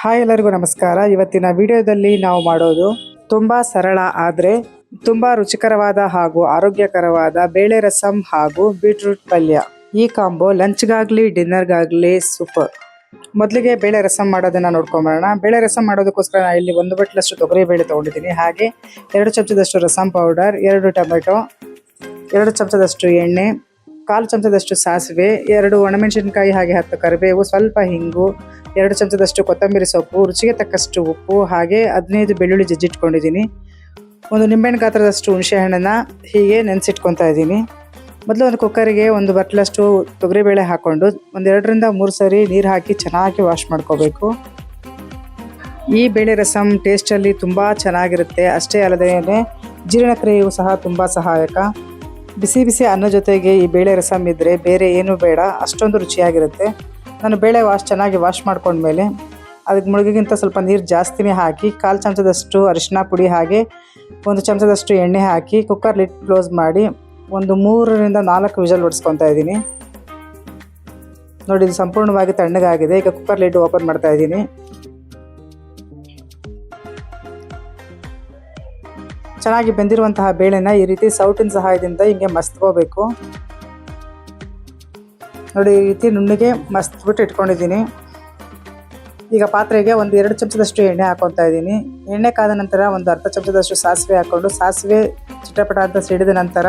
Hi ಎಲ್ಲರಿಗೂ ನಮಸ್ಕಾರ. ಇವತ್ತಿನ ವಿಡಿಯೋದಲ್ಲಿ ನಾವು ಮಾಡೋದು ತುಂಬಾ ಸರಳ ಆದರೆ ತುಂಬಾ ರುಚಿಕರವಾದ ಹಾಗೂ ಆರೋಗ್ಯಕರವಾದ ಬೇಳೆ ರಸಂ ಹಾಗೂ ಬೀಟ್ರೂಟ್ ಪಲ್ಯ. ಈ ಕಾಂಬೋ ಲಂಚ್ಗಾಗಲಿ ಡಿನ್ನರ್ಗಾಗಲಿ ಸೂಪರ್. ಮೊದಲಿಗೆ ಬೇಳೆ ರಸಂ ಮಾಡೋದನ್ನ ನೋಡ್ಕೊಂಬರೋಣ. ಬೇಳೆ ರಸಂ ಮಾಡೋದಕ್ಕೋಸ್ಕರ ನಾನು ಇಲ್ಲಿ 1 ಬಟ್ಲಷ್ಟು ತೊಗರಿ ಬೇಳೆ ತೊಗೊಂಡಿದ್ದೀನಿ. ಹಾಗೆ 2 ಚಮಚದಷ್ಟು ರಸಂ ಪೌಡರ್, 2 ಟೊಮೆಟೊ, 2 ಚಮಚದಷ್ಟು ಎಣ್ಣೆ, 1/4 ಚಮಚದಷ್ಟು ಸಾಸಿವೆ, 2 ಒಣಮೆಣಸಿನಕಾಯಿ, ಹಾಗೆ 10 ಕರಿಬೇವು, ಸ್ವಲ್ಪ ಹಿಂಗು, 2 ಚಮಚದಷ್ಟು ಕೊತ್ತಂಬರಿ ಸೊಪ್ಪು, ರುಚಿಗೆ ತಕ್ಕಷ್ಟು ಉಪ್ಪು, ಹಾಗೆ 15 ಬೆಳ್ಳುಳ್ಳಿ ಜಜ್ಜಿಟ್ಕೊಂಡಿದ್ದೀನಿ. ಒಂದು ನಿಂಬೆಹಣ್ಣು ಗಾತ್ರದಷ್ಟು ಹುಣಸೆ ಹಣ್ಣನ್ನು ಹೀಗೆ ನೆನೆಸಿಟ್ಕೊತಾ ಇದ್ದೀನಿ. ಮೊದಲು ಒಂದು ಕುಕ್ಕರಿಗೆ 1 ಬಟ್ಲಷ್ಟು ತೊಗರಿಬೇಳೆ ಹಾಕ್ಕೊಂಡು 2 ರಿಂದ 3 ಸರಿ ನೀರು ಹಾಕಿ ಚೆನ್ನಾಗಿ ವಾಶ್ ಮಾಡ್ಕೋಬೇಕು. ಈ ಬೇಳೆ ರಸಂ ಟೇಸ್ಟಲ್ಲಿ ತುಂಬ ಚೆನ್ನಾಗಿರುತ್ತೆ. ಅಷ್ಟೇ ಅಲ್ಲದೆ ಜೀರ್ಣಕ್ರಿಯೆಯೂ ಸಹ ತುಂಬ ಸಹಾಯಕ. ಬಿಸಿ ಬಿಸಿ ಅನ್ನ ಜೊತೆಗೆ ಈ ಬೇಳೆ ರಸಂ ಇದ್ದರೆ ಬೇರೆ ಏನೂ ಬೇಡ, ಅಷ್ಟೊಂದು ರುಚಿಯಾಗಿರುತ್ತೆ. ನಾನು ಬೇಳೆ ಚೆನ್ನಾಗಿ ವಾಶ್ ಮಾಡ್ಕೊಂಡ್ಮೇಲೆ ಅದಕ್ಕೆ ಮುಳುಗಿಗಿಂತ ಸ್ವಲ್ಪ ನೀರು ಜಾಸ್ತಿನೇ ಹಾಕಿ 1/4 ಚಮಚದಷ್ಟು ಅರಿಶಿನ ಪುಡಿ, ಹಾಗೆ 1 ಚಮಚದಷ್ಟು ಎಣ್ಣೆ ಹಾಕಿ ಕುಕ್ಕರ್ ಲಿಡ್ ಕ್ಲೋಸ್ ಮಾಡಿ ಒಂದು 3 ರಿಂದ 4 ವಿಷಲ್ ಹೊಡಿಸ್ಕೊತಾ ಇದ್ದೀನಿ. ನೋಡಿ, ಇದು ಸಂಪೂರ್ಣವಾಗಿ ತಣ್ಣಗಾಗಿದೆ. ಈಗ ಕುಕ್ಕರ್ ಲಿಡ್ ಓಪನ್ ಮಾಡ್ತಾ ಇದ್ದೀನಿ. ಚೆನ್ನಾಗಿ ಬೆಂದಿರುವಂತಹ ಬೇಳೆನ ಈ ರೀತಿ ಸೌಟಿನ ಸಹಾಯದಿಂದ ಹಿಂಗೆ ಮಸ್ತ್ಕೋಬೇಕು. ನೋಡಿ, ಈ ರೀತಿ ನುಣ್ಣಗೆ ಮಸ್ತ್ಬಿಟ್ಟು ಇಟ್ಕೊಂಡಿದ್ದೀನಿ. ಈಗ ಪಾತ್ರೆಗೆ 2 ಚಮಚದಷ್ಟು ಎಣ್ಣೆ ಹಾಕೊತಾ ಇದ್ದೀನಿ. ಎಣ್ಣೆ ಕಾದ ನಂತರ ಒಂದು ಅರ್ಧ ಚಮಚದಷ್ಟು ಸಾಸಿವೆ ಹಾಕ್ಕೊಂಡು ಸಾಸಿವೆ ಚಿಟಪಟ ಅಂತ ಸಿಡಿದ ನಂತರ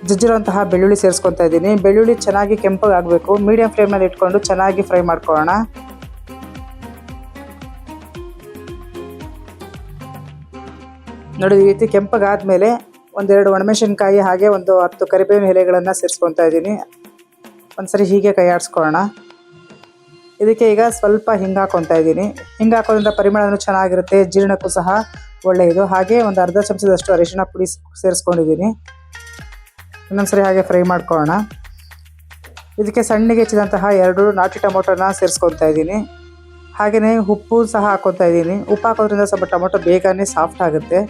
ಜಜ್ಜಿರುವಂತಹ ಬೆಳ್ಳುಳ್ಳಿ ಸೇರಿಸ್ಕೊತಾ ಇದ್ದೀನಿ. ಬೆಳ್ಳುಳ್ಳಿ ಚೆನ್ನಾಗಿ ಕೆಂಪಗಾಗಬೇಕು. ಮೀಡಿಯಂ ಫ್ಲೇಮ್ನಲ್ಲಿ ಇಟ್ಕೊಂಡು ಚೆನ್ನಾಗಿ ಫ್ರೈ ಮಾಡ್ಕೊಳ್ಳೋಣ. ನೋಡಿ, ಈ ರೀತಿ ಕೆಂಪಗಾದ್ಮೇಲೆ 1-2 ಒಣಮೆಣಸಿನಕಾಯಿ, ಹಾಗೆ 10 ಕರಿಬೇವಿನ ಎಲೆಗಳನ್ನು ಸೇರಿಸ್ಕೊತಾ ಇದ್ದೀನಿ. ಒಂದ್ಸರಿ ಹೀಗೆ ಕೈ ಆಡಿಸ್ಕೊಳ್ಳೋಣ. ಇದಕ್ಕೆ ಈಗ ಸ್ವಲ್ಪ ಹಿಂಗೆ ಹಾಕ್ಕೊತಾ ಇದ್ದೀನಿ. ಹಿಂಗೆ ಹಾಕೋದ್ರಿಂದ ಪರಿಮಳನೂ ಚೆನ್ನಾಗಿರುತ್ತೆ, ಜೀರ್ಣಕ್ಕೂ ಸಹ ಒಳ್ಳೆಯದು. ಹಾಗೆ ಒಂದು ಅರ್ಧ ಚಮಚದಷ್ಟು ಅರಿಶಿನ ಪುಡಿ ಸೇರಿಸ್ಕೊಂಡಿದ್ದೀನಿ. ಇನ್ನೊಂದ್ಸರಿ ಹಾಗೆ ಫ್ರೈ ಮಾಡ್ಕೊಳ್ಳೋಣ. ಇದಕ್ಕೆ ಸಣ್ಣಗೆ ಹೆಚ್ಚಿದಂತಹ 2 ನಾಟಿ ಟೊಮೊಟೊನ ಸೇರಿಸ್ಕೊತಾ ಇದ್ದೀನಿ. ಹಾಗೆಯೇ ಉಪ್ಪು ಸಹ ಹಾಕ್ಕೊತಾ ಇದ್ದೀನಿ. ಉಪ್ಪು ಹಾಕೋದ್ರಿಂದ ಸ್ವಲ್ಪ ಟೊಮೊಟೊ ಬೇಗನೆ ಸಾಫ್ಟ್ ಆಗುತ್ತೆ.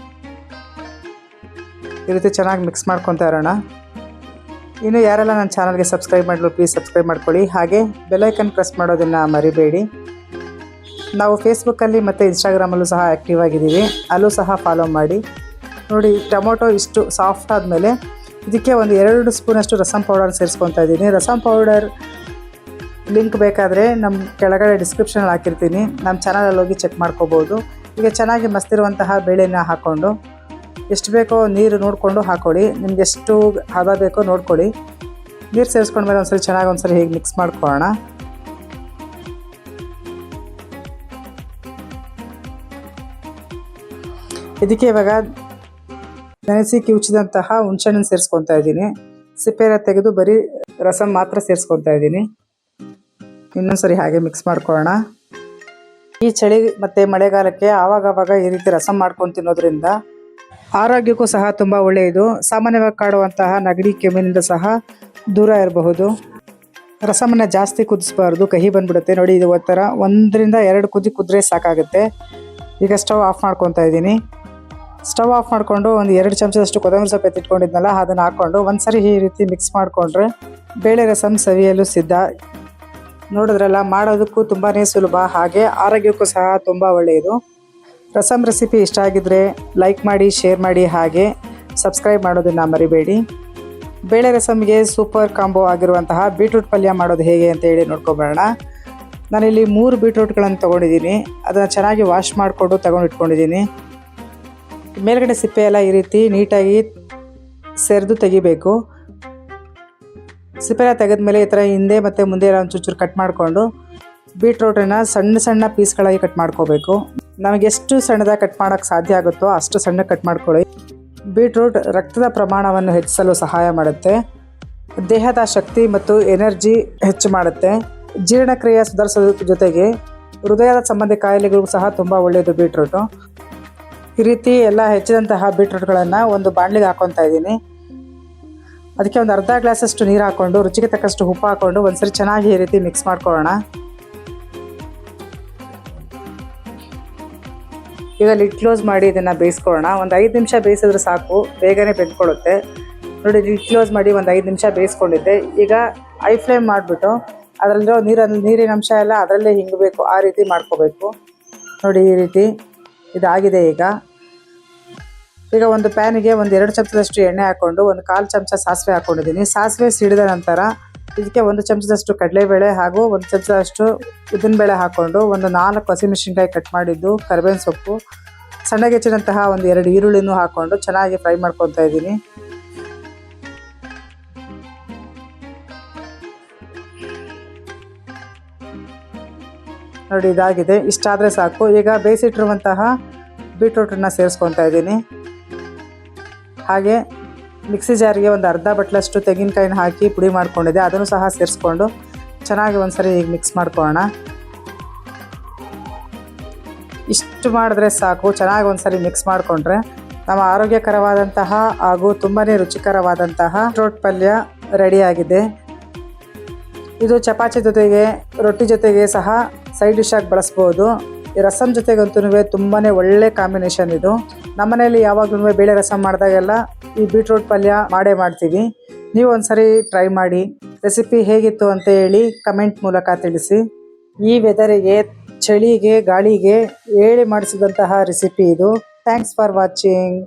ಈ ರೀತಿ ಚೆನ್ನಾಗಿ ಮಿಕ್ಸ್ ಮಾಡ್ಕೊತಾ ಇರೋಣ. ಇನ್ನು ಯಾರೆಲ್ಲ ನನ್ನ ಚಾನಲ್ಗೆ ಸಬ್ಸ್ಕ್ರೈಬ್ ಮಾಡಲು ಪ್ಲೀಸ್ ಸಬ್ಸ್ಕ್ರೈಬ್ ಮಾಡ್ಕೊಳ್ಳಿ. ಹಾಗೆ ಬೆಲ್ಲೈಕನ್ ಪ್ರೆಸ್ ಮಾಡೋದನ್ನು ಮರಿಬೇಡಿ. ನಾವು ಫೇಸ್ಬುಕ್ಕಲ್ಲಿ ಮತ್ತು ಇನ್ಸ್ಟಾಗ್ರಾಮಲ್ಲೂ ಸಹ ಆ್ಯಕ್ಟಿವ್ ಆಗಿದ್ದೀವಿ, ಅಲ್ಲೂ ಸಹ ಫಾಲೋ ಮಾಡಿ. ನೋಡಿ, ಟೊಮೊಟೊ ಇಷ್ಟು ಸಾಫ್ಟ್ ಆದಮೇಲೆ ಇದಕ್ಕೆ 2 ಸ್ಪೂನಷ್ಟು ರಸಂ ಪೌಡರ್ ಸೇರಿಸ್ಕೊತಾ ಇದ್ದೀನಿ. ರಸಂ ಪೌಡರ್ ಲಿಂಕ್ ಬೇಕಾದರೆ ನಮ್ಮ ಕೆಳಗಡೆ ಡಿಸ್ಕ್ರಿಪ್ಷನಲ್ಲಿ ಹಾಕಿರ್ತೀನಿ, ನಮ್ಮ ಚಾನಲಲ್ಲಿ ಹೋಗಿ ಚೆಕ್ ಮಾಡ್ಕೋಬೋದು. ಈಗ ಚೆನ್ನಾಗಿ ಮಸ್ತಿರುವಂತಹ ಬೇಳೆನ ಹಾಕ್ಕೊಂಡು ಎಷ್ಟು ಬೇಕೋ ನೀರು ನೋಡಿಕೊಂಡು ಹಾಕ್ಕೊಳ್ಳಿ. ನಿಮ್ಗೆ ಎಷ್ಟು ಹದ ಬೇಕೋ ನೋಡ್ಕೊಳ್ಳಿ. ನೀರು ಸೇರಿಸ್ಕೊಂಡ್ಮೇಲೆ ಒಂದ್ಸರಿ ಹೀಗೆ ಮಿಕ್ಸ್ ಮಾಡ್ಕೊಳ್ಳೋಣ. ಇದಕ್ಕೆ ಇವಾಗ ನೆನೆಸಿ ಕಿವುಚಿದಂತಹ ಹುಣಸೆಹಣ್ಣನ್ನು ಸೇರಿಸ್ಕೊತಾ ಇದ್ದೀನಿ. ಸಿಪ್ಪೆನ ತೆಗೆದು ಬರೀ ರಸಂ ಮಾತ್ರ ಸೇರಿಸ್ಕೊತಾ ಇದ್ದೀನಿ. ಇನ್ನೊಂದ್ಸರಿ ಹಾಗೆ ಮಿಕ್ಸ್ ಮಾಡ್ಕೊಳ್ಳೋಣ. ಈ ಚಳಿ ಮತ್ತು ಮಳೆಗಾಲಕ್ಕೆ ಆವಾಗವಾಗ ಈ ರೀತಿ ರಸಂ ಮಾಡ್ಕೊಂಡು ತಿನ್ನೋದ್ರಿಂದ ಆರೋಗ್ಯಕ್ಕೂ ಸಹ ತುಂಬ ಒಳ್ಳೆಯದು. ಸಾಮಾನ್ಯವಾಗಿ ಕಾಡುವಂತಹ ನೆಗಡಿ ಕೆಮ್ಮಿನಿಂದ ಸಹ ದೂರ ಇರಬಹುದು. ರಸಮನ್ನು ಜಾಸ್ತಿ ಕುದಿಸ್ಬಾರ್ದು, ಕಹಿ ಬಂದ್ಬಿಡುತ್ತೆ. ನೋಡಿ, ಇದು ಒಂಥರ 1 ರಿಂದ 2 ಕುದ್ರೆ ಸಾಕಾಗುತ್ತೆ. ಈಗ ಸ್ಟವ್ ಆಫ್ ಮಾಡ್ಕೊತಾ ಇದ್ದೀನಿ. ಸ್ಟವ್ ಆಫ್ ಮಾಡಿಕೊಂಡು 2 ಚಮಚದಷ್ಟು ಕೊತ್ತಂಬರಿ ಸೊಪ್ಪು ಎತ್ತಿಟ್ಕೊಂಡಿದ್ನಲ್ಲ ಅದನ್ನು ಹಾಕ್ಕೊಂಡು ಒಂದ್ಸರಿ ಈ ರೀತಿ ಮಿಕ್ಸ್ ಮಾಡಿಕೊಂಡ್ರೆ ಬೇಳೆ ರಸಂ ಸವಿಯಲು ಸಿದ್ಧ. ನೋಡಿದ್ರಲ್ಲ, ಮಾಡೋದಕ್ಕೂ ತುಂಬಾ ಸುಲಭ, ಹಾಗೆ ಆರೋಗ್ಯಕ್ಕೂ ಸಹ ತುಂಬ ಒಳ್ಳೆಯದು. ರಸಂ ರೆಸಿಪಿ ಇಷ್ಟ ಆಗಿದ್ದರೆ ಲೈಕ್ ಮಾಡಿ, ಶೇರ್ ಮಾಡಿ, ಹಾಗೆ ಸಬ್ಸ್ಕ್ರೈಬ್ ಮಾಡೋದನ್ನು ಮರಿಬೇಡಿ. ಬೇಳೆ ರಸಂಗೆ ಸೂಪರ್ ಕಾಂಬೋ ಆಗಿರುವಂತಹ ಬೀಟ್ರೂಟ್ ಪಲ್ಯ ಮಾಡೋದು ಹೇಗೆ ಅಂತ ಹೇಳಿ ನೋಡ್ಕೊಬರೋಣ. ನಾನಿಲ್ಲಿ 3 ಬೀಟ್ರೂಟ್ಗಳನ್ನು ತೊಗೊಂಡಿದ್ದೀನಿ. ಅದನ್ನು ಚೆನ್ನಾಗಿ ವಾಶ್ ಮಾಡಿಕೊಂಡು ಇಟ್ಕೊಂಡಿದ್ದೀನಿ. ಮೇಲ್ಗಡೆ ಸಿಪ್ಪೆ ಎಲ್ಲ ಈ ರೀತಿ ನೀಟಾಗಿ ಸೆರೆದು ತೆಗಿಬೇಕು. ಸಿಪ್ಪೆನ ತೆಗೆದ್ಮೇಲೆ ಈ ಥರ ಹಿಂದೆ ಮತ್ತು ಮುಂದೆ ಎಲ್ಲ ಒಂಚೂರು ಕಟ್ ಮಾಡಿಕೊಂಡು ಬೀಟ್ರೂಟನ್ನು ಸಣ್ಣ ಸಣ್ಣ ಪೀಸ್ಗಳಾಗಿ ಕಟ್ ಮಾಡ್ಕೋಬೇಕು. ನಮಗೆ ಎಷ್ಟು ಸಣ್ಣದಾಗಿ ಕಟ್ ಮಾಡೋಕ್ಕೆ ಸಾಧ್ಯ ಆಗುತ್ತೋ ಅಷ್ಟು ಸಣ್ಣ ಕಟ್ ಮಾಡ್ಕೊಳ್ಳಿ. ಬೀಟ್ರೂಟ್ ರಕ್ತದ ಪ್ರಮಾಣವನ್ನು ಹೆಚ್ಚಿಸಲು ಸಹಾಯ ಮಾಡುತ್ತೆ. ದೇಹದ ಶಕ್ತಿ ಮತ್ತು ಎನರ್ಜಿ ಹೆಚ್ಚು ಮಾಡುತ್ತೆ. ಜೀರ್ಣಕ್ರಿಯೆ ಸುಧಾರಿಸೋದ್ರ ಜೊತೆಗೆ ಹೃದಯದ ಸಂಬಂಧಿ ಕಾಯಿಲೆಗಳಿಗೂ ಸಹ ತುಂಬ ಒಳ್ಳೆಯದು ಬೀಟ್ರೂಟು. ಈ ರೀತಿ ಎಲ್ಲ ಹೆಚ್ಚಿದಂತಹ ಬೀಟ್ರೂಟ್ಗಳನ್ನು ಒಂದು ಬಾಣಲಿಗೆ ಹಾಕ್ಕೊತಾ ಇದ್ದೀನಿ. ಅದಕ್ಕೆ ಒಂದು ಅರ್ಧ ಗ್ಲಾಸಷ್ಟು ನೀರು ಹಾಕ್ಕೊಂಡು ರುಚಿಗೆ ತಕ್ಕಷ್ಟು ಉಪ್ಪು ಹಾಕ್ಕೊಂಡು ಒಂದ್ಸರಿ ಚೆನ್ನಾಗಿ ಈ ರೀತಿ ಮಿಕ್ಸ್ ಮಾಡ್ಕೊಳ್ಳೋಣ. ಈಗ ಲಿಡ್ ಕ್ಲೋಸ್ ಮಾಡಿ ಇದನ್ನು ಬೇಯಿಸ್ಕೊಳ್ಳೋಣ. ಒಂದು 5 ನಿಮಿಷ ಬೇಯಿಸಿದ್ರೆ ಸಾಕು, ಬೇಗನೆ ಬೆಂದ್ಕೊಳ್ಳುತ್ತೆ. ನೋಡಿ, ಲಿಡ್ ಕ್ಲೋಸ್ ಮಾಡಿ ಒಂದು 5 ನಿಮಿಷ ಬೇಯಿಸ್ಕೊಂಡಿದ್ದೆ. ಈಗ ಐ ಫ್ಲೇಮ್ ಮಾಡಿಬಿಟ್ಟು ಅದರಲ್ಲಿರೋ ನೀರಿನ ಅಂಶ ಎಲ್ಲ ಅದರಲ್ಲೇ ಹಿಂಗಬೇಕು, ಆ ರೀತಿ ಮಾಡ್ಕೋಬೇಕು ನೋಡಿ. ಈ ರೀತಿ ಇದಾಗಿದೆ. ಈಗ ಒಂದು ಪ್ಯಾನಿಗೆ ಒಂದು 2 ಚಮಚದಷ್ಟು ಎಣ್ಣೆ ಹಾಕ್ಕೊಂಡು 1/4 ಚಮಚ ಸಾಸಿವೆ ಹಾಕ್ಕೊಂಡಿದ್ದೀನಿ. ಸಾಸಿವೆ ಸಿಡಿದ ನಂತರ ಇದಕ್ಕೆ 1 ಚಮಚದಷ್ಟು ಕಡಲೆಬೇಳೆ ಹಾಗೂ 1 ಚಮಚದಷ್ಟು ಉದ್ದಿನಬೇಳೆ ಹಾಕ್ಕೊಂಡು 4 ಹಸಿಮೆಣಸಿನ್ಕಾಯಿ ಕಟ್ ಮಾಡಿದ್ದು, ಕರಿಬೇವಿನ ಸೊಪ್ಪು, ಸಣ್ಣಗೆ ಹೆಚ್ಚಿದಂತಹ 2 ಈರುಳ್ಳಿನೂ ಹಾಕ್ಕೊಂಡು ಚೆನ್ನಾಗಿ ಫ್ರೈ ಮಾಡ್ಕೊತಾ ಇದ್ದೀನಿ. ನೋಡಿ ಇದಾಗಿದೆ. ಇಷ್ಟಾದರೆ ಸಾಕು. ಈಗ ಬೇಯಿಸಿಟ್ಟಿರುವಂತಹ ಬೀಟ್ರೂಟನ್ನು ಸೇರಿಸ್ಕೊತಾ ಇದ್ದೀನಿ. ಹಾಗೆ ಮಿಕ್ಸಿ ಜಾರಿಗೆ ಒಂದು ಅರ್ಧ ಬಟ್ಲಷ್ಟು ತೆಂಗಿನಕಾಯಿನ ಹಾಕಿ ಪುಡಿ ಮಾಡ್ಕೊಂಡಿದ್ದೆ, ಅದನ್ನು ಸಹ ಸೇರಿಸ್ಕೊಂಡು ಚೆನ್ನಾಗಿ ಒಂದ್ಸರಿ ಈಗ ಮಿಕ್ಸ್ ಮಾಡ್ಕೊಳ್ಳೋಣ. ಇಷ್ಟು ಮಾಡಿದ್ರೆ ಸಾಕು. ಚೆನ್ನಾಗಿ ಒಂದ್ಸರಿ ಮಿಕ್ಸ್ ಮಾಡಿಕೊಂಡ್ರೆ ನಮ್ಮ ಆರೋಗ್ಯಕರವಾದಂತಹ ಹಾಗೂ ತುಂಬಾ ರುಚಿಕರವಾದಂತಹ ಬೀಟ್ರೂಟ್ ಪಲ್ಯ ರೆಡಿಯಾಗಿದೆ. ಇದು ಚಪಾತಿ ಜೊತೆಗೆ, ರೊಟ್ಟಿ ಜೊತೆಗೆ ಸಹ ಸೈಡ್ ಡಿಶ್ ಆಗಿ ಬಳಸ್ಬೋದು. ಈ ರಸಮ್ ಜೊತೆಗಂತೂ ತುಂಬಾ ಒಳ್ಳೆ ಕಾಂಬಿನೇಷನ್ ಇದು. ನಮ್ಮನೇಲಿ ಯಾವಾಗಲೂ ಬೇಳೆ ರಸಮ್ ಮಾಡಿದಾಗೆಲ್ಲ ಈ ಬೀಟ್ರೂಟ್ ಪಲ್ಯ ಮಾಡ್ತೀವಿ. ನೀವು ಒಂದ್ಸರಿ ಟ್ರೈ ಮಾಡಿ. ರೆಸಿಪಿ ಹೇಗಿತ್ತು ಅಂತ ಹೇಳಿ ಕಮೆಂಟ್ ಮೂಲಕ ತಿಳಿಸಿ. ಈ ವೆದರಿಗೆ, ಚಳಿಗೆ, ಗಾಳಿಗೆ ಹೇಳಿ ಮಾಡಿಸಿದಂತಹ ರೆಸಿಪಿ ಇದು. Thanks for watching.